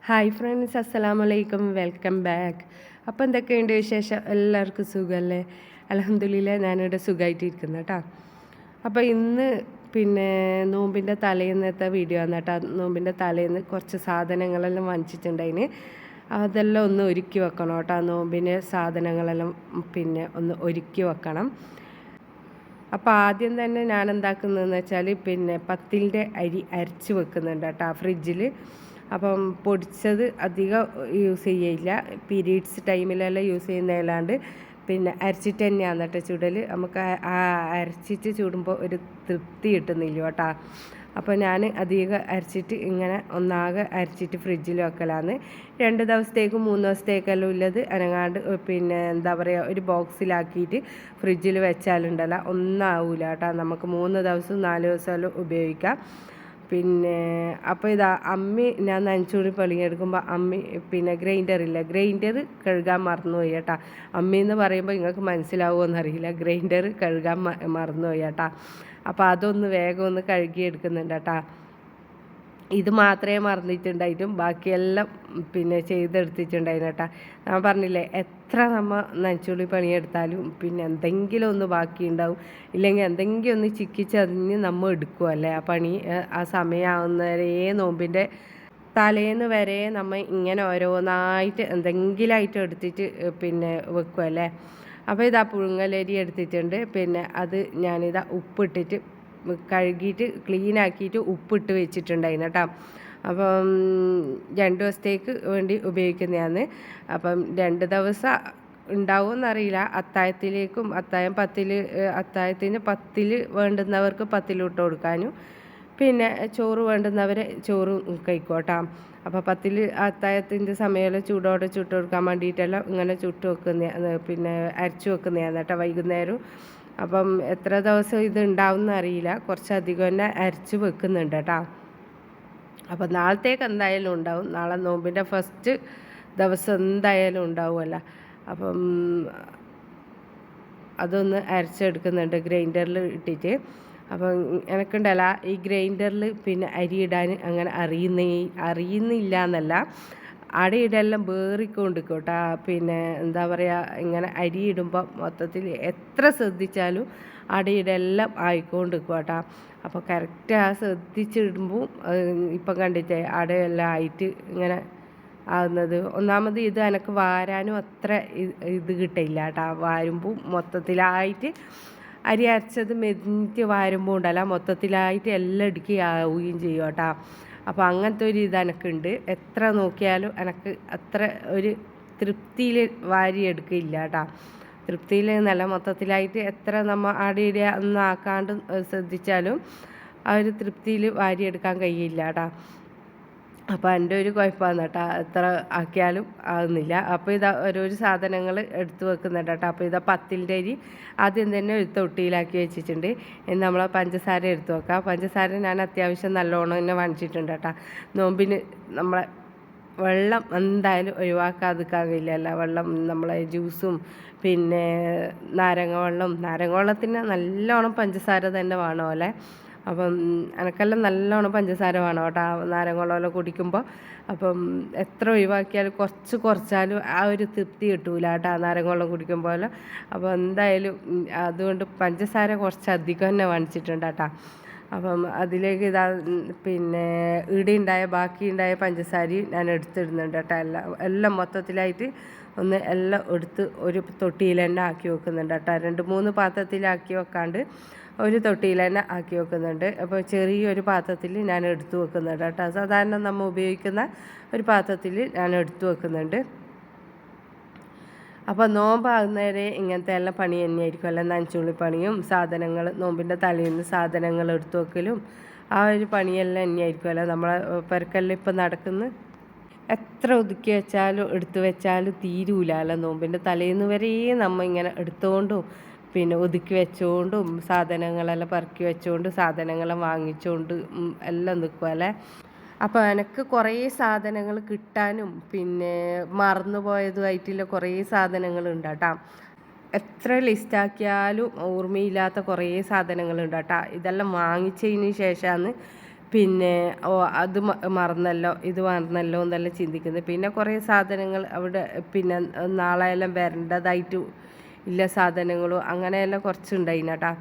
Hi friends, അസ്സലാമു അലൈക്കും, welcome back. അപ്പോൾ എന്തൊക്കെയുണ്ട് വിശേഷം? എല്ലാവർക്കും സുഖമല്ലേ? അൽഹംദുലില്ലാ, ഞാനിവിടെ സുഖമായിട്ടിരിക്കുന്നു കേട്ടോ. അപ്പോൾ ഇന്ന് നോമ്പിൻ്റെ തലേന്നത്തെ വീഡിയോ ആണ് കേട്ടോ. നോമ്പിൻ്റെ തലേന്ന് കുറച്ച് സാധനങ്ങളെല്ലാം വാങ്ങിച്ചിട്ടുണ്ടായിന്. അതെല്ലാം ഒന്ന് ഒരുക്കി വെക്കണം കേട്ടോ. നോമ്പിന് സാധനങ്ങളെല്ലാം ഒന്ന് ഒരുക്കി വെക്കണം. അപ്പോൾ ആദ്യം തന്നെ ഞാൻ എന്താക്കുന്നതെന്ന് വെച്ചാൽ പത്തിലിൻ്റെ അരി അരച്ച് വെക്കുന്നുണ്ട് കേട്ടോ ഫ്രിഡ്ജിൽ. അപ്പം പൊടിച്ചത് അധികം യൂസ് ചെയ്യില്ല, പീരീഡ്സ് ടൈമിലെല്ലാം യൂസ് ചെയ്യുന്നതല്ലാണ്ട് അരച്ചിട്ട് തന്നെയാണ് കേട്ടോ ചുടൽ. നമുക്ക് ആ അരച്ചിട്ട് ചുടുമ്പോൾ ഒരു തൃപ്തി കിട്ടുന്നില്ല കേട്ടോ. അപ്പോൾ ഞാൻ അധികം അരച്ചിട്ട് ഇങ്ങനെ ഒന്നാകെ അരച്ചിട്ട് ഫ്രിഡ്ജിൽ വെക്കലാന്ന്. 2 ദിവസത്തേക്കും 3 ദിവസത്തേക്കെല്ലാം ഉള്ളത് അനങ്ങാണ്ട് എന്താ പറയുക, ഒരു ബോക്സിലാക്കിയിട്ട് ഫ്രിഡ്ജിൽ വെച്ചാലുണ്ടല്ലോ ഒന്നാവില്ല കേട്ടോ. നമുക്ക് 3 ദിവസം 4 ദിവസമെല്ലാം ഉപയോഗിക്കാം. അപ്പോൾ ഇതാ അമ്മി ഞാൻ നനച്ചുകൂടി പൊളിഞ്ഞെടുക്കുമ്പോൾ അമ്മി ഗ്രൈൻഡർ കഴുകാൻ മറന്നുപോയി കേട്ടോ. അമ്മി എന്ന് പറയുമ്പോൾ നിങ്ങൾക്ക് മനസ്സിലാവുമോ എന്നറിയില്ല, ഗ്രൈൻഡർ കഴുകാൻ മറന്നുപോയി കേട്ടോ. അപ്പോൾ അതൊന്ന് വേഗം ഒന്ന് കഴുകിയെടുക്കുന്നുണ്ട് കേട്ടോ. ഇത് മാത്രമേ മറന്നിട്ടുണ്ടായിട്ടും ബാക്കിയെല്ലാം ചെയ്തെടുത്തിട്ടുണ്ടായിരുന്നു കേട്ടോ. ഞാൻ പറഞ്ഞില്ലേ, എത്ര നമ്മൾ നനച്ചുള്ളി പണിയെടുത്താലും എന്തെങ്കിലും ഒന്ന് ബാക്കി ഉണ്ടാവും, ഇല്ലെങ്കിൽ എന്തെങ്കിലും ഒന്ന് ചിക്കിച്ചറിഞ്ഞ് നമ്മൾ എടുക്കുമല്ലേ ആ പണി. ആ സമയമാവുന്നവരെ നോമ്പിൻ്റെ തലേന്ന് വരെ നമ്മൾ ഇങ്ങനെ ഓരോന്നായിട്ട് എന്തെങ്കിലുമായിട്ട് എടുത്തിട്ട് വെക്കുമല്ലേ. അപ്പോൾ ഇതാ പുഴുങ്ങലരി എടുത്തിട്ടുണ്ട്. അത് ഞാനിതാ ഉപ്പിട്ടിട്ട് കഴുകിയിട്ട് ക്ലീനാക്കിയിട്ട് ഉപ്പിട്ട് വെച്ചിട്ടുണ്ടായിരുന്നു കേട്ടോ. അപ്പം 2 ദിവസത്തേക്ക് വേണ്ടി ഉപയോഗിക്കുന്നതാണ്. അപ്പം 2 ദിവസം ഉണ്ടാവുമെന്നറിയില്ല. അത്താഴത്തിലേക്കും അത്താഴത്തിന് 10 വേണ്ടുന്നവർക്ക് 10 ഇട്ട് കൊടുക്കാനും, ചോറ് വേണ്ടുന്നവർ ചോറ് കഴിക്കോട്ടാ. അപ്പോൾ 10 അത്താഴത്തിൻ്റെ സമയമെല്ലാം ചൂടോടെ ചുട്ട് കൊടുക്കാൻ വേണ്ടിയിട്ടെല്ലാം ഇങ്ങനെ ചുട്ട് വെക്കുന്ന അരച്ച് വെക്കുന്നതാണ് കേട്ടോ വൈകുന്നേരം. അപ്പം എത്ര ദിവസം ഇത് ഉണ്ടാവും അറിയില്ല, കുറച്ചധികം തന്നെ അരച്ച് വെക്കുന്നുണ്ട് കേട്ടോ. അപ്പം നാളത്തേക്ക് എന്തായാലും ഉണ്ടാവും. നാളെ നോമ്പിൻ്റെ ഫസ്റ്റ് ദിവസം എന്തായാലും ഉണ്ടാവുമല്ലോ. അപ്പം അതൊന്ന് അരച്ചെടുക്കുന്നുണ്ട് ഗ്രൈൻഡറിൽ ഇട്ടിട്ട്. അപ്പം എനിക്കുണ്ടല്ല ഈ ഗ്രൈൻഡറിൽ അരി ഇടാൻ അങ്ങനെ അറിയുന്നില്ല എന്നല്ല, അടയിടെല്ലാം വേറിക്കൊണ്ടിരിക്കോട്ടാ. എന്താ പറയുക, ഇങ്ങനെ അരി ഇടുമ്പോൾ മൊത്തത്തിൽ എത്ര ശ്രദ്ധിച്ചാലും അടയിടെല്ലാം ആയിക്കൊണ്ടിരിക്കും കേട്ടോ. അപ്പോൾ കറക്റ്റ് ആ ശ്രദ്ധിച്ചിടുമ്പോൾ ഇപ്പം കണ്ടിട്ടേ അടയെല്ലാം ആയിട്ട് ഇങ്ങനെ ആകുന്നത്. ഒന്നാമത് ഇത് എനിക്ക് വാരാനും അത്ര ഇത് കിട്ടില്ല കേട്ടോ. വാരുമ്പോൾ മൊത്തത്തിലായിട്ട് അരി അരച്ചത് മെതിഞ്ഞിട്ട് വാരുമ്പോൾ ഉണ്ടല്ല, മൊത്തത്തിലായിട്ട് എല്ലാം ഇടുക്കി ആവുകയും ചെയ്യും കേട്ടോ. അപ്പോൾ അങ്ങനത്തെ ഒരു ഇത് എനിക്കുണ്ട്. എത്ര നോക്കിയാലും എനിക്ക് അത്ര ഒരു തൃപ്തിയിൽ വാരിയെടുക്കില്ല കേട്ടോ. തൃപ്തിയിൽ നല്ല മൊത്തത്തിലായിട്ട് എത്ര നമ്മൾ ആടിയിടുക ഒന്നും ആക്കാണ്ട് ശ്രദ്ധിച്ചാലും ആ ഒരു തൃപ്തിയിൽ വാരിയെടുക്കാൻ കഴിയില്ല കേട്ടോ. അപ്പോൾ എൻ്റെ ഒരു കുഴപ്പമാണ് കേട്ടോ, എത്ര ആക്കിയാലും ആകുന്നില്ല. അപ്പോൾ ഇതാ ഓരോരോ സാധനങ്ങൾ എടുത്ത് വെക്കുന്നുണ്ട് കേട്ടോ. അപ്പോൾ ഇതാ പത്തിലിൻ്റെ അരി ആദ്യം തന്നെ ഒരു തൊട്ടിയിലാക്കി വെച്ചിട്ടുണ്ട്. നമ്മൾ പഞ്ചസാര എടുത്ത് വെക്കാം. പഞ്ചസാര ഞാൻ അത്യാവശ്യം നല്ലോണം തന്നെ വാങ്ങിച്ചിട്ടുണ്ട് കേട്ടോ. നോമ്പിന് നമ്മളെ വെള്ളം എന്തായാലും ഒഴിവാക്കാതിരിക്കാൻ കഴിയില്ല. വെള്ളം നമ്മളെ ജ്യൂസും നാരങ്ങ വെള്ളത്തിന് നല്ലോണം പഞ്ചസാര തന്നെ വേണം അല്ലേ. അപ്പം എനിക്കെല്ലാം നല്ലോണം പഞ്ചസാര വേണം കേട്ടോ നാരങ്ങ വെള്ളമെല്ലാം കുടിക്കുമ്പോൾ. അപ്പം എത്ര ഒഴിവാക്കിയാലും കുറച്ചാലും ആ ഒരു തൃപ്തി കിട്ടൂല കേട്ടോ നാരങ്ങ വെള്ളം കുടിക്കുമ്പോൾ. അപ്പോൾ എന്തായാലും അതുകൊണ്ട് പഞ്ചസാര കുറച്ചധികം തന്നെ വാങ്ങിച്ചിട്ടുണ്ട് കേട്ടോ. അപ്പം അതിലേക്ക് ഇതാ ബാക്കിയുണ്ടായ പഞ്ചസാരയും ഞാൻ എടുത്തിടുന്നുണ്ട് കേട്ടോ. എല്ലാം മൊത്തത്തിലായിട്ട് എല്ലാം എടുത്ത് ഒരു തൊട്ടിയിൽ തന്നെ ആക്കി വെക്കുന്നുണ്ട് കേട്ടോ. 2-3 പാത്രത്തിലാക്കി വെക്കാണ്ട് ഒരു തൊട്ടിയിൽ തന്നെ ആക്കി വെക്കുന്നുണ്ട്. അപ്പോൾ ചെറിയൊരു പാത്രത്തിൽ ഞാൻ എടുത്തു വെക്കുന്നുണ്ട് കേട്ടോ. സാധാരണ നമ്മൾ ഉപയോഗിക്കുന്ന ഒരു പാത്രത്തിൽ ഞാൻ എടുത്തു വെക്കുന്നുണ്ട്. അപ്പോൾ നോമ്പാകുന്നവരെ ഇങ്ങനത്തെ എല്ലാം പണി തന്നെയായിരിക്കും അല്ല, നനച്ചുള്ളി പണിയും സാധനങ്ങൾ നോമ്പിൻ്റെ തലേന്ന് സാധനങ്ങൾ എടുത്തു വെക്കലും ആ ഒരു പണിയെല്ലാം തന്നെയായിരിക്കുമല്ലോ നമ്മളെ പെരക്കെല്ലാം ഇപ്പം നടക്കുന്നത്. എത്ര ഒതുക്കി വെച്ചാലും എടുത്തു വെച്ചാലും തീരൂലല്ലോ. നോമ്പിൻ്റെ തലേന്ന് വരെ നമ്മൾ ഇങ്ങനെ എടുത്തുകൊണ്ടും ഒതുക്കി വെച്ചുകൊണ്ടും സാധനങ്ങളെല്ലാം പെറുക്കി വെച്ചുകൊണ്ട് സാധനങ്ങളെല്ലാം വാങ്ങിച്ചുകൊണ്ട് എല്ലാം നിൽക്കുമല്ലേ. അപ്പോൾ എനിക്ക് കുറേ സാധനങ്ങൾ കിട്ടാനും മറന്നുപോയതുമായിട്ടുള്ള കുറേ സാധനങ്ങളുണ്ട് കേട്ടോ. എത്ര ലിസ്റ്റാക്കിയാലും ഓർമ്മയില്ലാത്ത കുറേ സാധനങ്ങളുണ്ട് കേട്ടോ. ഇതെല്ലാം വാങ്ങിച്ചതിന് ശേഷമാണ് പിന്നെ അത് മറന്നല്ലോ ഇത് മറന്നല്ലോ എന്നെല്ലാം ചിന്തിക്കുന്നത്. പിന്നെ കുറേ സാധനങ്ങൾ അവിടെ പിന്നെ നാളെ എല്ലാം വരേണ്ടതായിട്ട് ഇല്ല സാധനങ്ങളും അങ്ങനെയെല്ലാം കുറച്ചുണ്ടായിന് കേട്ടോ.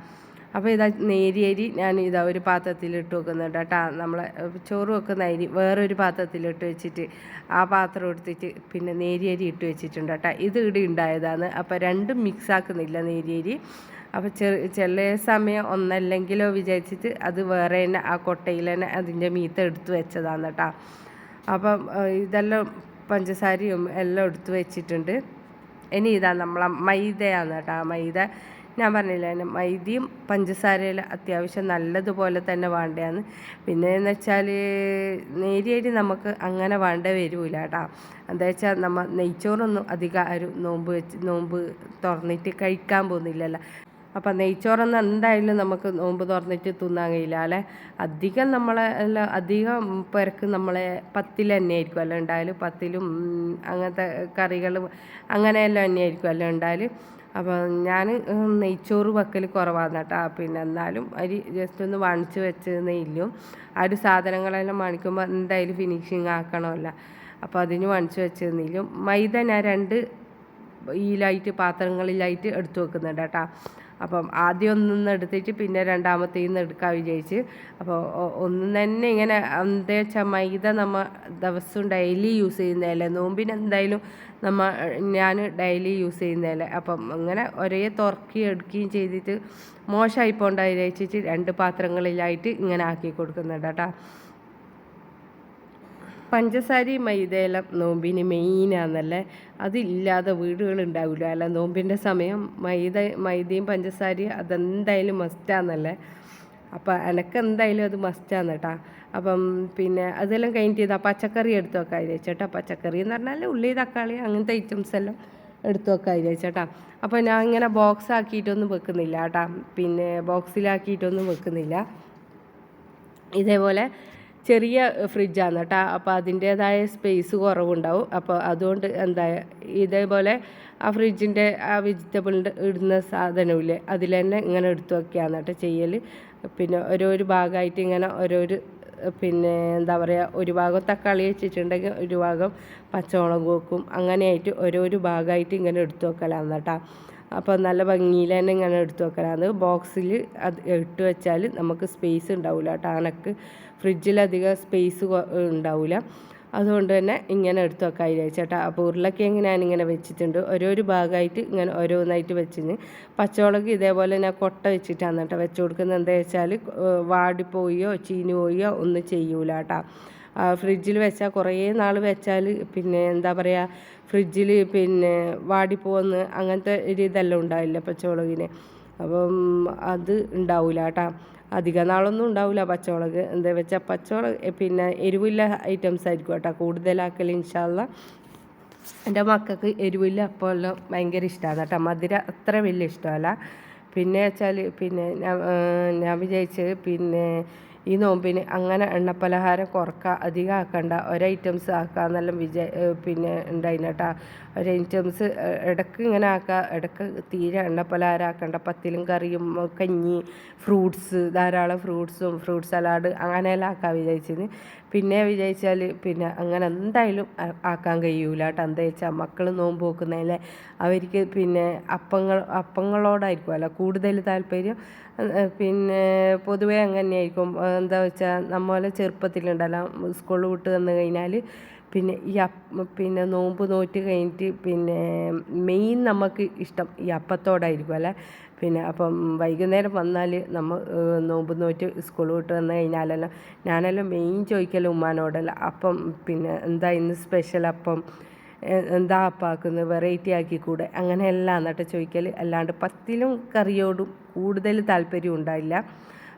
അപ്പോൾ ഇതാ നേരിയരി ഞാൻ ഇതാ ഒരു പാത്രത്തിലിട്ട് വെക്കുന്നുണ്ട് കേട്ടോ. നമ്മളെ ചോറ് വെക്കുന്ന അരി വേറൊരു പാത്രത്തിലിട്ട് വെച്ചിട്ട് ആ പാത്രം എടുത്തിട്ട് പിന്നെ നേരിയരി ഇട്ട് വെച്ചിട്ടുണ്ട് കേട്ടോ. ഇത് ഇവിടെ ഉണ്ടായതാണ്. അപ്പോൾ രണ്ടും മിക്സ് ആക്കുന്നില്ല നേരിയരി. അപ്പോൾ ചില സമയം ഒന്നല്ലെങ്കിലോ വിചാരിച്ചിട്ട് അത് വേറെ തന്നെ ആ കൊട്ടയിൽ തന്നെ അതിൻ്റെ മീത്ത് എടുത്ത് വെച്ചതാണ് കേട്ടോ. അപ്പം ഇതെല്ലാം പഞ്ചസാരയും എല്ലാം എടുത്ത് വെച്ചിട്ടുണ്ട്. ഇനി ഇതാ നമ്മളെ മൈദയാണ് കേട്ടോ. മൈദ ഞാൻ പറഞ്ഞില്ല, മൈദയും പഞ്ചസാരയെല്ലാം അത്യാവശ്യം നല്ലതുപോലെ തന്നെ വേണ്ടതാണ്. പിന്നെ എന്ന് വെച്ചാൽ നേരിയരി നമുക്ക് അങ്ങനെ വേണ്ട വരില്ല കേട്ടോ. എന്താ വെച്ചാൽ നമ്മൾ നെയ്ച്ചോറൊന്നും അധികം ആരും നോമ്പ് തുറന്നിട്ട് കഴിക്കാൻ പോകുന്നില്ലല്ലോ. അപ്പം നെയ്ച്ചോറൊന്നും എന്തായാലും നമുക്ക് നോമ്പ് തുറന്നിട്ട് തിന്നാൻ കഴിയില്ല അല്ലേ. അധികം നമ്മളെ എല്ലാം അധികം പേർക്ക് നമ്മളെ പത്തിൽ തന്നെ ആയിരിക്കും അല്ല ഉണ്ടായാലും, പത്തിലും അങ്ങനത്തെ കറികൾ അങ്ങനെയെല്ലാം തന്നെ ആയിരിക്കും അല്ല ഉണ്ടായാലും. അപ്പോൾ ഞാൻ നെയ്ച്ചോറ് വെക്കൽ കുറവാണ് കേട്ടോ. പിന്നെ എന്നാലും അരി ജസ്റ്റ് ഒന്ന് വാങ്ങിച്ച് വെച്ചതേ ഇല്ലും. ആ ഒരു സാധനങ്ങളെല്ലാം വാങ്ങിക്കുമ്പോൾ എന്തായാലും ഫിനിഷിങ് ആക്കണമല്ലോ. അപ്പോൾ അതിന് വാങ്ങിച്ച് വെച്ചതെന്നില്ലും. മൈദ ഞാൻ 2 പാത്രങ്ങളിലായിട്ട് എടുത്തു വെക്കുന്നുണ്ട് കേട്ടോ. അപ്പം ആദ്യം ഒന്നൊന്ന് എടുത്തിട്ട് പിന്നെ രണ്ടാമത്തേന്ന് എടുക്കാൻ വിചാരിച്ച്. അപ്പോൾ ഒന്നും തന്നെ ഇങ്ങനെ എന്താ വെച്ചാൽ മൈദ നമ്മൾ ദിവസവും ഡെയിലി യൂസ് ചെയ്യുന്നതല്ലേ. നോമ്പിന് എന്തായാലും ഞാൻ ഡെയിലി യൂസ് ചെയ്യുന്നതല്ലേ. അപ്പം അങ്ങനെ ഒരേ തുറക്കുകയും എടുക്കുകയും ചെയ്തിട്ട് മോശമായി പോകണ്ട വിചാരിച്ചിട്ട് 2 പാത്രങ്ങളിലായിട്ട് ഇങ്ങനെ ആക്കി കൊടുക്കുന്നുണ്ട് കേട്ടോ. പഞ്ചസാരയും മൈദയെല്ലാം നോമ്പിന് മെയിനാണെന്നല്ലേ. അതില്ലാതെ വീടുകളുണ്ടാവില്ല അല്ല. നോമ്പിൻ്റെ സമയം മൈദയും പഞ്ചസാരയും അതെന്തായാലും മസ്റ്റാന്നല്ലേ. അപ്പം എനിക്ക് എന്തായാലും അത് മസ്റ്റാന്ന് കേട്ടോ. അപ്പം പിന്നെ അതെല്ലാം കഴിഞ്ഞിട്ട് ഇതാ പച്ചക്കറി എടുത്ത് വെക്കാൻ വിചാരിച്ചേട്ടാ. പച്ചക്കറി എന്ന് പറഞ്ഞാൽ ഉള്ളി തക്കാളി അങ്ങനത്തെ ഐറ്റംസ് എല്ലാം എടുത്ത് വെക്കാൻ വിചാരിച്ചേട്ടാ. അപ്പോൾ ഞാൻ ഇങ്ങനെ ബോക്സ് ആക്കിയിട്ടൊന്നും വെക്കുന്നില്ല കേട്ടോ. പിന്നെ ബോക്സിലാക്കിയിട്ടൊന്നും വെക്കുന്നില്ല. ഇതേപോലെ ചെറിയ ഫ്രിഡ്ജാണ് കേട്ടോ. അപ്പോൾ അതിൻ്റേതായ സ്പേസ് കുറവുണ്ടാവും. അപ്പോൾ അതുകൊണ്ട് ഇതേപോലെ ആ ഫ്രിഡ്ജിൻ്റെ ആ വെജിറ്റബിളിൻ്റെ ഇടുന്ന സാധനമില്ലേ അതിൽ തന്നെ ഇങ്ങനെ എടുത്തു വയ്ക്കുകയാണ് കേട്ടോ ചെയ്യൽ. പിന്നെ ഓരോരു ഭാഗമായിട്ട് ഇങ്ങനെ പിന്നെ ഒരു ഭാഗം തക്കാളി വെച്ചിട്ടുണ്ടെങ്കിൽ ഒരു ഭാഗം പച്ചമുളക് വെക്കും. അങ്ങനെയായിട്ട് ഓരോരു ഭാഗമായിട്ട് ഇങ്ങനെ എടുത്തു വെക്കലാണ് കേട്ടോ. അപ്പോൾ നല്ല ഭംഗിയിൽ തന്നെ ഇങ്ങനെ എടുത്തു വെക്കലാണ്. ബോക്സിൽ അത് ഇട്ട് വെച്ചാൽ നമുക്ക് സ്പേസ് ഉണ്ടാവില്ല കേട്ടോ. അനക്ക് ഫ്രിഡ്ജിലധികം സ്പേസ് ഉണ്ടാവില്ല. അതുകൊണ്ട് തന്നെ ഇങ്ങനെ എടുത്ത് വെക്കാൻ വിചാരിച്ചേട്ടാ. അപ്പോൾ ഉരുളക്കിഴങ്ങ് ഞാനിങ്ങനെ വെച്ചിട്ടുണ്ട്. ഓരോരു ഭാഗമായിട്ട് ഇങ്ങനെ ഓരോന്നായിട്ട് വെച്ചിന്. പച്ചമുളക് ഇതേപോലെ ഞാൻ കൊട്ട വെച്ചിട്ടാണ് കേട്ടോ വെച്ച് കൊടുക്കുന്നത്. എന്താ വെച്ചാൽ വാടിപ്പോയോ ചീഞ്ഞു പോയോ ഒന്നും ചെയ്യൂല കേട്ടോ. ഫ്രിഡ്ജിൽ വെച്ചാൽ കുറേ നാൾ വെച്ചാൽ പിന്നെ ഫ്രിഡ്ജിൽ പിന്നെ വാടിപ്പോകുന്ന അങ്ങനത്തെ ഒരു ഇതെല്ലാം ഉണ്ടാവില്ല പച്ചമുളകിന്. അപ്പം അത് ഉണ്ടാവില്ല കേട്ടോ. അധിക നാളൊന്നും ഉണ്ടാവില്ല പച്ചമുളക്. എന്താ വെച്ചാൽ പച്ചമുളക് പിന്നെ എരിവില്ല ഐറ്റംസ് ആയിരിക്കും കേട്ടോ കൂടുതലാക്കൽ ഇൻഷാ അല്ലാ. എൻ്റെ മക്കൾക്ക് എരിവില്ല അപ്പോൾ എല്ലാം ഭയങ്കര ഇഷ്ടമാണ് കേട്ടോ. മധുരം അത്ര വലിയ ഇഷ്ടമല്ല. പിന്നെ വെച്ചാൽ പിന്നെ ഞാൻ വിചാരിച്ചത് പിന്നെ ഈ നോമ്പിന് അങ്ങനെ എണ്ണപ്പലഹാരം കുറക്കുക, അധികം ആക്കണ്ട, ഐറ്റംസ് ആക്കാമെന്നെല്ലാം പിന്നെ ഉണ്ടായിന് കേട്ടോ. ഐറ്റംസ് ഇടയ്ക്ക് ഇങ്ങനെ ആക്കുക, ഇടയ്ക്ക് തീരെ എണ്ണപ്പലഹാരം ആക്കണ്ട. പത്തിലും കറിയും കഞ്ഞി ധാരാളം ഫ്രൂട്ട് സലാഡ് അങ്ങനെയെല്ലാം ആക്കാൻ വിചാരിച്ചിന്. പിന്നെ വിചാരിച്ചാൽ പിന്നെ അങ്ങനെ എന്തായാലും ആക്കാൻ കഴിയൂല കേട്ടോ. എന്താ വെച്ചാൽ മക്കൾ നോമ്പ് നോക്കുന്നതല്ലേ, അവർക്ക് പിന്നെ അപ്പങ്ങളോടായിരിക്കുമല്ലോ കൂടുതൽ താല്പര്യം. പിന്നെ പൊതുവേ അങ്ങനെയായിരിക്കും. എന്താ വെച്ചാൽ നമ്മളെ ചെറുപ്പത്തിലുണ്ടല്ലോ സ്കൂൾ വിട്ട് വന്നു കഴിഞ്ഞാൽ പിന്നെ പിന്നെ നോമ്പ് നോറ്റ് കഴിഞ്ഞിട്ട് പിന്നെ മെയിൻ നമുക്ക് ഇഷ്ടം ഈ അപ്പത്തോടായിരിക്കും അല്ലേ. പിന്നെ അപ്പം വൈകുന്നേരം വന്നാൽ നോമ്പ് നോറ്റ് സ്കൂൾ വിട്ട് വന്നു കഴിഞ്ഞാലെല്ലാം ഞാനെല്ലാം മെയിൻ ചോദിക്കലും ഉമ്മാനോടല്ല, അപ്പം പിന്നെ എന്താ ഇന്ന് സ്പെഷ്യൽ അപ്പം എന്താ അപ്പാക്കുന്നത്, വെറൈറ്റി ആക്കിക്കൂടെ, അങ്ങനെയെല്ലാം എന്നിട്ട് ചോദിക്കൽ. അല്ലാണ്ട് പത്തിലും കറിയോടും കൂടുതൽ താല്പര്യം ഉണ്ടായില്ല.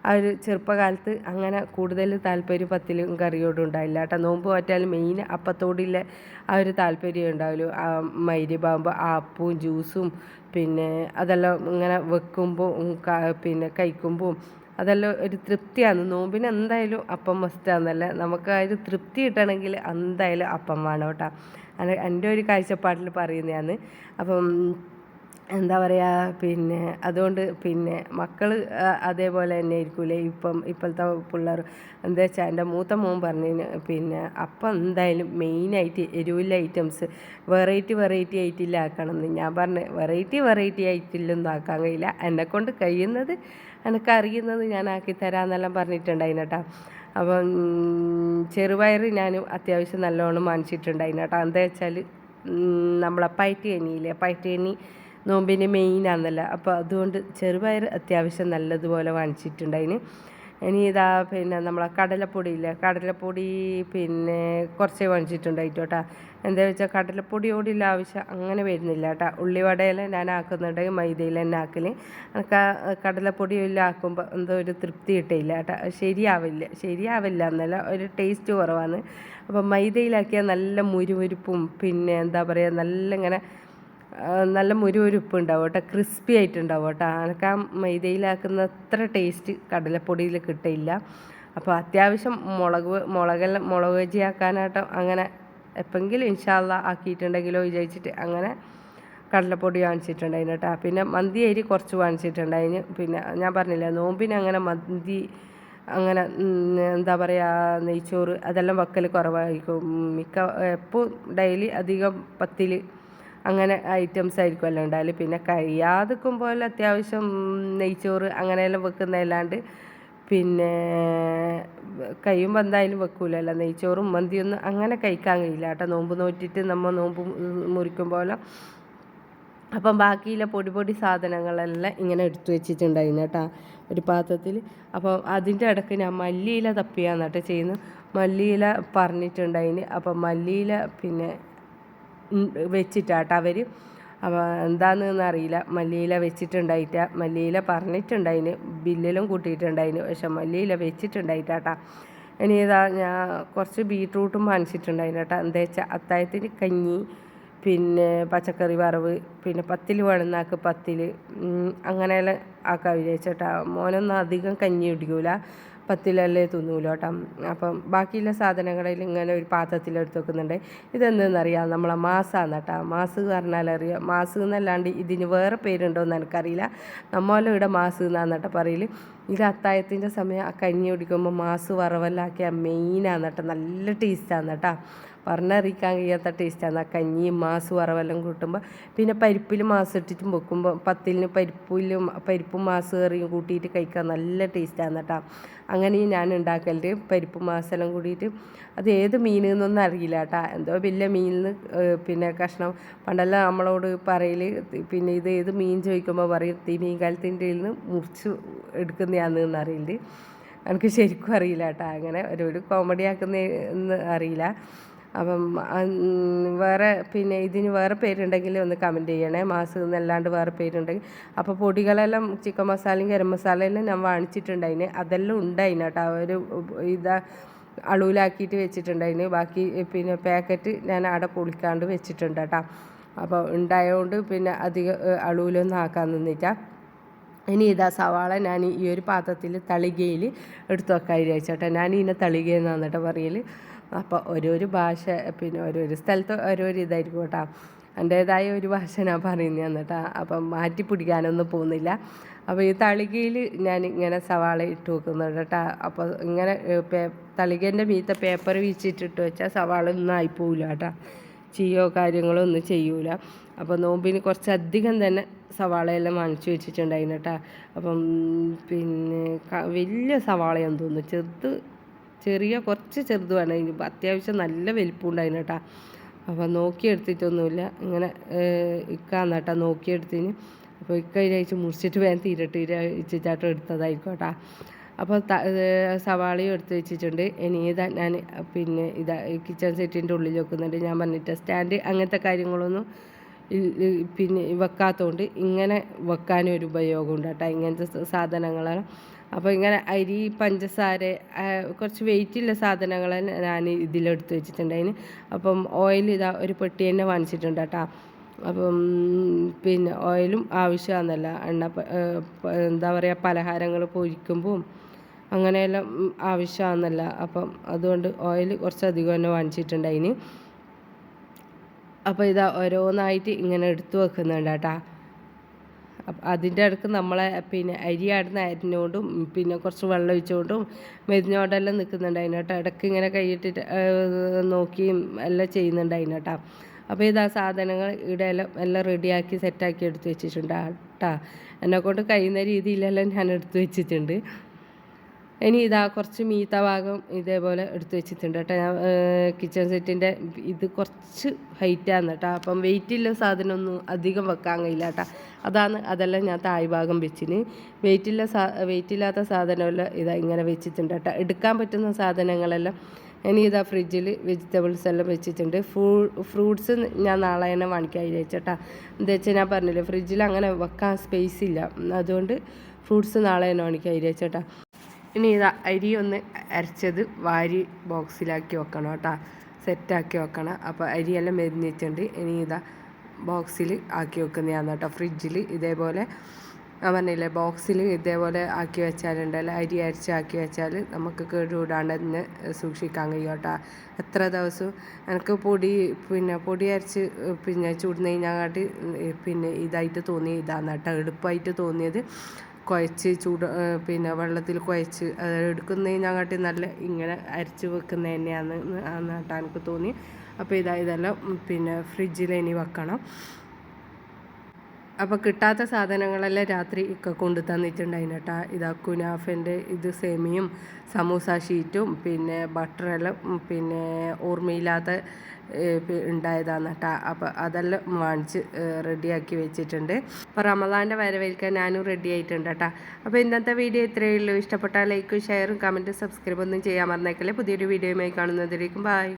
ആ ഒരു ചെറുപ്പകാലത്ത് അങ്ങനെ കൂടുതൽ താല്പര്യം പത്തിലും കറിയോടും ഉണ്ടായില്ല കേട്ടോ. നോമ്പ് മാറ്റാൽ മെയിൻ അപ്പത്തോടില്ല ആ ഒരു താല്പര്യം ഉണ്ടാവുമല്ലോ. മഗ്‌രിബാകുമ്പോൾ ആ അപ്പവും ജ്യൂസും പിന്നെ അതെല്ലാം ഇങ്ങനെ വെക്കുമ്പോൾ പിന്നെ കഴിക്കുമ്പോൾ അതെല്ലാം ഒരു തൃപ്തിയാണ്. നോമ്പിന് എന്തായാലും അപ്പം മസ്റ്റാന്നല്ലേ. നമുക്ക് ആ ഒരു തൃപ്തി കിട്ടണമെങ്കിൽ എന്തായാലും അപ്പം വേണം കേട്ടോ. എൻ്റെ ഒരു കാഴ്ചപ്പാടിൽ പറയുന്നതാണ്. അപ്പം എന്താ പറയുക, പിന്നെ അതുകൊണ്ട് പിന്നെ മക്കൾ അതേപോലെ തന്നെ ആയിരിക്കൂലേ ഇപ്പോഴത്തെ പിള്ളേർ. എന്താ വെച്ചാൽ എൻ്റെ മൂത്ത മോൻ പറഞ്ഞതിന് പിന്നെ അപ്പം എന്തായാലും മെയിനായിട്ട് എരിവുള്ള ഐറ്റംസ് വെറൈറ്റി ആയിട്ടില്ല ആക്കണം എന്ന്. ഞാൻ പറഞ്ഞു വെറൈറ്റി ആയിട്ടില്ലൊന്നും ആക്കാൻ കഴിയില്ല, എന്നെക്കൊണ്ട് കഴിയുന്നത് എനിക്കറിയുന്നത് ഞാൻ ആക്കി തരാമെന്നെല്ലാം പറഞ്ഞിട്ടുണ്ടായിന് കേട്ടോ. അപ്പം ചെറുപയർ ഞാൻ അത്യാവശ്യം നല്ലോണം വാങ്ങിച്ചിട്ടുണ്ടായിന് കേട്ടോ. എന്താ വെച്ചാൽ നമ്മളെ പയറ്റിയനി നോമ്പിന് മെയിനാണെന്നല്ല, അപ്പോൾ അതുകൊണ്ട് ചെറുപയർ അത്യാവശ്യം നല്ലതുപോലെ വാങ്ങിച്ചിട്ടുണ്ടായിന്. ഇനി ഇതാ പിന്നെ നമ്മളെ കടലപ്പൊടി പിന്നെ കുറച്ചേ വാങ്ങിച്ചിട്ടുണ്ടായിട്ട് കേട്ടോ. എന്താ വെച്ചാൽ കടലപ്പൊടിയോടുള്ള ആവശ്യം അങ്ങനെ വരുന്നില്ല കേട്ടോ. ഉള്ളിവടയെല്ലാം ഞാൻ ആക്കുന്നുണ്ടെങ്കിൽ മൈദയിൽ തന്നെ ആക്കൽ. എനിക്ക് കടലപ്പൊടിയെല്ലാം ആക്കുമ്പോൾ എന്തോ ഒരു തൃപ്തി കിട്ടിയില്ല കേട്ടോ. ശരിയാവില്ല എന്നല്ല, ഒരു ടേസ്റ്റ് കുറവാണ്. അപ്പം മൈദയിലാക്കിയാൽ നല്ല മുരുമുരുപ്പും പിന്നെ എന്താ പറയുക നല്ല മുരുമുരുപ്പ് ഉണ്ടാവും കേട്ടോ, ക്രിസ്പി ആയിട്ടുണ്ടാവും കേട്ടോ. എനിക്ക് ആ മൈദയിലാക്കുന്ന അത്ര ടേസ്റ്റ് കടലപ്പൊടിയിൽ കിട്ടില്ല. അപ്പോൾ അത്യാവശ്യം മുളക് ബജി ആക്കാനായിട്ട് അങ്ങനെ എപ്പോഴെങ്കിലും ഇൻഷാ അള്ളാ ആക്കിയിട്ടുണ്ടെങ്കിലോ വിചാരിച്ചിട്ട് അങ്ങനെ കടലപ്പൊടി വാങ്ങിച്ചിട്ടുണ്ടായിന് കേട്ടോ. പിന്നെ മന്തി അരി കുറച്ച് വാങ്ങിച്ചിട്ടുണ്ടായിന്. പിന്നെ ഞാൻ പറഞ്ഞില്ല നോമ്പിന് അങ്ങനെ മന്തി അങ്ങനെ എന്താ പറയുക നെയ്ച്ചോറ് അതെല്ലാം വെക്കൽ കുറവായിരിക്കും. എപ്പോൾ ഡെയിലി അധികം പത്തിൽ അങ്ങനെ ഐറ്റംസ് ആയിരിക്കുമല്ലോ ഉണ്ടായാൽ. പിന്നെ കഴിയാതിരിക്കുമ്പോൾ അത്യാവശ്യം നെയ്ച്ചോറ് അങ്ങനെയെല്ലാം വെക്കുന്നതല്ലാണ്ട് പിന്നെ കഴിയുമ്പോൾ എന്തായാലും വെക്കൂലല്ലോ നെയ്ച്ചോറും മന്തിയൊന്നും അങ്ങനെ കഴിക്കാൻ കഴിയില്ല കേട്ടോ, നോമ്പ് നോറ്റിട്ട് നമ്മൾ നോമ്പ് മുറിക്കുമ്പോൾ. അപ്പം ബാക്കിയുള്ള പൊടി സാധനങ്ങളെല്ലാം ഇങ്ങനെ എടുത്തു വെച്ചിട്ടുണ്ടായിരുന്നു കേട്ടോ ഒരു പാത്രത്തിൽ. അപ്പം അതിൻ്റെ ഇടയ്ക്ക് ഞാൻ മല്ലിയില തപ്പിയാന്ന് കേട്ടോ ചെയ്യുന്നു. മല്ലിയില പറഞ്ഞിട്ടുണ്ടായിന്. അപ്പം മല്ലിയില പിന്നെ വെച്ചിട്ടാട്ടോ അവർ. അപ്പോൾ എന്താണെന്ന് അറിയില്ല, മല്ലിയില വെച്ചിട്ടുണ്ടായിട്ടാ. മല്ലിയില പറഞ്ഞിട്ടുണ്ടായിന്, ബില്ലിലും കൂട്ടിയിട്ടുണ്ടായിന്, പക്ഷെ മല്ലിയില വെച്ചിട്ടുണ്ടായിട്ടാ. ഇനി ഇതാ ഞാൻ കുറച്ച് ബീട്രൂട്ടും വാങ്ങിച്ചിട്ടുണ്ടായിന് കേട്ടോ. എന്താ വെച്ചാൽ അത്താഴത്തിന് കഞ്ഞി പിന്നെ പച്ചക്കറി വറവ് പിന്നെ പത്തിൽ വേണമെന്നാക്ക് പത്തിൽ അങ്ങനെയെല്ലാം ആക്കാൻ വിചാരിച്ചേട്ടാ. മോനൊന്നും അധികം കഞ്ഞി കുടിക്കൂല, പത്തിലല്ലേ തിന്നൂല കേട്ടോ. അപ്പം ബാക്കിയുള്ള സാധനങ്ങളിൽ ഇങ്ങനെ ഒരു പാത്രത്തിലെടുത്ത് വെക്കുന്നുണ്ട്. ഇതെന്തെന്നറിയാം, നമ്മളെ മാസാന്ന് കേട്ടോ. മാസ് പറഞ്ഞാലറിയാം, മാസ് എന്നല്ലാണ്ട് ഇതിന് വേറെ പേരുണ്ടോയെന്ന് എനിക്കറിയില്ല. നമ്മളെ ഇവിടെ മാസ് എന്നാന്ന് കേട്ടോ പറയൽ. ഇത് അത്താഴത്തിൻ്റെ സമയം ആ കഞ്ഞി കുടിക്കുമ്പോൾ മാസ് വറവെല്ലാക്കിയാൽ മെയിനാന്ന് കേട്ടോ, നല്ല ടേസ്റ്റാന്ന് കേട്ടോ. പറഞ്ഞറിയിക്കാൻ കഴിയാത്ത ടേസ്റ്റാണ് ആ കഞ്ഞിയും മാസ് വറവെല്ലാം കൂട്ടുമ്പോൾ. പിന്നെ പരിപ്പിൽ മാസ് ഇട്ടിട്ടും വെക്കുമ്പോൾ പത്തിലിന് പരിപ്പും മാസ് കറിയും കൂട്ടിയിട്ട് കഴിക്കാൻ നല്ല ടേസ്റ്റാണ് കേട്ടോ. അങ്ങനെയും ഞാൻ ഉണ്ടാക്കലുണ്ട്, പരിപ്പും മാസെല്ലാം കൂടിയിട്ട്. അത് ഏത് മീനെന്നൊന്നും അറിയില്ല കേട്ടോ, എന്തോ വലിയ മീനിൽ പിന്നെ കഷ്ണം. പണ്ടെല്ലാം നമ്മളോട് പറയൽ പിന്നെ ഇത് ഏത് മീൻ ചോദിക്കുമ്പോൾ പറയും ഈ മീൻ കാലത്തിൻ്റെ നിന്ന് മുറിച്ച് എടുക്കുന്നതാണെന്ന് അറിയില്ല. എനിക്ക് ശരിക്കും അറിയില്ല കേട്ടോ, അങ്ങനെ ഒരു കോമഡി ആക്കുന്നതെന്ന് അറിയില്ല. അപ്പം വേറെ പിന്നെ ഇതിന് വേറെ പേരുണ്ടെങ്കിൽ ഒന്ന് കമൻറ്റ് ചെയ്യണേ, മാസ് എന്നല്ലാണ്ട് വേറെ പേരുണ്ടെങ്കിൽ. അപ്പോൾ പൊടികളെല്ലാം ചിക്കൻ മസാലയും ഗരം മസാലയെല്ലാം ഞാൻ വാങ്ങിച്ചിട്ടുണ്ടായിന്, അതെല്ലാം ഉണ്ടായിന് കേട്ടോ. ഒരു ഇതാ അളവിലാക്കിയിട്ട് വെച്ചിട്ടുണ്ടായിന്. ബാക്കി പിന്നെ പാക്കറ്റ് ഞാൻ അവിടെ പൊളിക്കാണ്ട് വെച്ചിട്ടുണ്ട് കേട്ടോ. അപ്പോൾ ഉണ്ടായതുകൊണ്ട് പിന്നെ അധികം അളവിലൊന്നും ആക്കാൻ നിന്നിട്ടാ. ഇനി ഇതാ സവാള ഞാൻ ഈ ഒരു പാത്രത്തിൽ തളികയിൽ എടുത്ത് വെക്കാൻ വിചാരിച്ചോട്ടെ. ഞാൻ ഇതിനെ തളികയെന്നാണ് കേട്ടോ പറയൽ. അപ്പോൾ ഓരോരോ ഭാഷ പിന്നെ ഓരോരോ സ്ഥലത്ത് ഓരോരോ ഇതായിരിക്കും കേട്ടോ. എൻ്റേതായ ഒരു ഭാഷ ഞാൻ പറയുന്നതാണ് കേട്ടോ. അപ്പം മാറ്റി പിടിക്കാനൊന്നും പോകുന്നില്ല. അപ്പോൾ ഈ തളികയിൽ ഞാൻ ഇങ്ങനെ സവാള ഇട്ട് വെക്കുന്നുണ്ട് കേട്ടോ. അപ്പോൾ ഇങ്ങനെ തളികേൻ്റെ മീത്ത പേപ്പർ വീച്ചിട്ടിട്ട് വെച്ചാൽ സവാള ഒന്നും ആയിപ്പോവില്ല കേട്ടോ, ചെയ്യോ കാര്യങ്ങളോ ഒന്നും ചെയ്യൂല. അപ്പോൾ നോമ്പിന് കുറച്ചധികം തന്നെ സവാളയെല്ലാം വാങ്ങിച്ചു വെച്ചിട്ടുണ്ടായിരുന്നു കേട്ടോ. അപ്പം പിന്നെ വലിയ സവാളയാണെന്ന് തോന്നുന്നു, കുറച്ച് ചെറുതുമാണ്. അത്യാവശ്യം നല്ല വലിപ്പം ഉണ്ടായിരുന്നു കേട്ടോ. അപ്പോൾ നോക്കിയെടുത്തിട്ടൊന്നുമില്ല, ഇങ്ങനെ ഇക്കാന്ന് കേട്ടോ നോക്കിയെടുത്തിന്. അപ്പോൾ ഇക്കഴിച്ച് മുറിച്ചിട്ട് വേഗം തീരട്ടിച്ചാട്ടം എടുത്തതായിരിക്കും കേട്ടോ. അപ്പോൾ സവാളയും എടുത്ത് വെച്ചിട്ടുണ്ട്. ഇനി ഇതാ ഞാൻ പിന്നെ കിച്ചൺ സെറ്റിൻ്റെ ഉള്ളിൽ വെക്കുന്നുണ്ട്. ഞാൻ പറഞ്ഞിട്ട് സ്റ്റാൻഡ് അങ്ങനത്തെ കാര്യങ്ങളൊന്നും പിന്നെ വെക്കാത്തതുകൊണ്ട് ഇങ്ങനെ വെക്കാനൊരു ഉപയോഗമുണ്ട് കേട്ടോ, ഇങ്ങനത്തെ സാധനങ്ങളാണ്. അപ്പോൾ ഇങ്ങനെ അരി പഞ്ചസാര കുറച്ച് വെയിറ്റുള്ള സാധനങ്ങൾ ഞാൻ ഇതിലെടുത്ത് വെച്ചിട്ടുണ്ടായിന്. അപ്പം ഓയിൽ ഇതാ ഒരു പെട്ടി തന്നെ വാങ്ങിച്ചിട്ടുണ്ട് കേട്ടോ. അപ്പം പിന്നെ ഓയിലും ആവശ്യമാണെന്നല്ല, എന്താ പറയുക പലഹാരങ്ങൾ പൊരിക്കുമ്പോൾ അങ്ങനെയെല്ലാം ആവശ്യമാണെന്നല്ല. അപ്പം അതുകൊണ്ട് ഓയിൽ കുറച്ചധികം തന്നെ വാങ്ങിച്ചിട്ടുണ്ടായിന്. അപ്പോൾ ഇതാ ഓരോന്നായിട്ട് ഇങ്ങനെ എടുത്തു വെക്കുന്നുണ്ട് കേട്ടോ. അതിൻ്റെ ഇടയ്ക്ക് നമ്മളെ പിന്നെ അരി ആടുന്ന അരിഞ്ഞോണ്ടും പിന്നെ കുറച്ച് വെള്ളം ഒഴിച്ചുകൊണ്ടും മെരിഞ്ഞോണ്ടെല്ലാം നിൽക്കുന്നുണ്ടായിരുന്നു കേട്ടോ. ഇടയ്ക്ക് ഇങ്ങനെ കൈയിട്ടിട്ട് നോക്കിയും എല്ലാം ചെയ്യുന്നുണ്ടായിരുന്നു കേട്ടോ. അപ്പോൾ ഇതാ സാധനങ്ങൾ ഇവിടെ എല്ലാം റെഡിയാക്കി സെറ്റാക്കി എടുത്ത് വെച്ചിട്ടുണ്ട് കേട്ടോ. എന്നെക്കൊണ്ട് കഴിയുന്ന രീതിയിലെല്ലാം ഞാൻ എടുത്ത് വെച്ചിട്ടുണ്ട്. ഇനി ഇതാ കുറച്ച് മീത്ത ഭാഗം ഇതേപോലെ എടുത്ത് വെച്ചിട്ടുണ്ട് കേട്ടോ. ഞാൻ കിച്ചൺ സെറ്റിൻ്റെ ഇത് കുറച്ച് ഹൈറ്റാണ് കേട്ടോ. അപ്പം വെയിറ്റുള്ള സാധനമൊന്നും അധികം വെക്കാൻ കഴിയില്ല കേട്ടോ. അതെല്ലാം ഞാൻ താഴ് ഭാഗം വെച്ചിന്. വെയിറ്റില്ലാത്ത സാധനമെല്ലാം ഇതാ ഇങ്ങനെ വെച്ചിട്ടുണ്ട് കേട്ടോ. എടുക്കാൻ പറ്റുന്ന സാധനങ്ങളെല്ലാം ഇനി ഇതാ ഫ്രിഡ്ജിൽ വെജിറ്റബിൾസ് എല്ലാം വെച്ചിട്ടുണ്ട്. ഫ്രൂട്ട്സ് ഞാൻ നാളെ തന്നെ വാങ്ങിക്കാൻ വിചാരിച്ചേട്ടാ. എന്താ വെച്ചാൽ ഞാൻ പറഞ്ഞില്ലേ, ഫ്രിഡ്ജിൽ അങ്ങനെ വെക്കാൻ സ്പേസ് ഇല്ല. അതുകൊണ്ട് ഫ്രൂട്ട്സ് നാളെ തന്നെ വാങ്ങിക്കാൻ വിചാരിച്ചേട്ടാ. ഇനി ഇതാ അരി ഒന്ന് അരച്ചത് വാരി ബോക്സിലാക്കി വെക്കണം കേട്ടോ. സെറ്റാക്കി വെക്കണം. അപ്പോൾ അരിയെല്ലാം മെരിഞ്ഞിട്ടുണ്ട്. ഇനി ഇതാ ബോക്സിൽ ആക്കി വെക്കുന്നതാണ് കേട്ടോ. ഫ്രിഡ്ജിൽ ഇതേപോലെ ഞാൻ പറഞ്ഞില്ലേ, ബോക്സിൽ ഇതേപോലെ ആക്കി വെച്ചാലുണ്ടല്ലോ, അരി അരച്ചാക്കി വെച്ചാൽ നമുക്ക് കേടുകൂടാണ്ട് തന്നെ സൂക്ഷിക്കാൻ കഴിയും കേട്ടോ. എത്ര ദിവസവും എനിക്ക് പൊടി അരച്ച് ചുടുന്നതിനെക്കാട്ടി പിന്നെ ഇതായിട്ട് തോന്നി ഇതാണ് കേട്ടോ. എളുപ്പമായിട്ട് തോന്നിയത് കുഴച്ച് വെള്ളത്തിൽ കുഴച്ച് എടുക്കുന്നതിനെക്കാട്ടി നല്ല ഇങ്ങനെ അരച്ച് വെക്കുന്നത് തന്നെയാണ് കേട്ടോ എനിക്ക് തോന്നി. അപ്പോൾ ഇതെല്ലാം ഫ്രിഡ്ജിൽ ഇനി വെക്കണം. അപ്പോൾ കിട്ടാത്ത സാധനങ്ങളെല്ലാം രാത്രി കൊണ്ട് തന്നിട്ടുണ്ടായിരുന്നു കേട്ടോ. ഇതാ കുനാഫൻ്റെ ഇത് സേമിയും സമൂസ ഷീറ്റും ബട്ടറെല്ലാം ഓർമ്മയില്ലാത്ത ഉണ്ടായതാണ് കേട്ടോ. അപ്പോൾ അതെല്ലാം വാങ്ങിച്ച് റെഡിയാക്കി വെച്ചിട്ടുണ്ട്. അപ്പോൾ റമദാൻ്റെ വരവേൽക്കാൻ ഞാനും റെഡി ആയിട്ടുണ്ട് കേട്ടോ. അപ്പോൾ ഇന്നത്തെ വീഡിയോ ഇത്രയേ ഉള്ളൂ. ഇഷ്ടപ്പെട്ടാൽ ലൈക്കും ഷെയറും കമൻറ്റും സബ്സ്ക്രൈബ് ഒന്നും ചെയ്യാൻ മറന്നേക്കല്ലേ. പുതിയൊരു വീഡിയോയുമായി കാണുന്നതിലേക്കും ബൈ.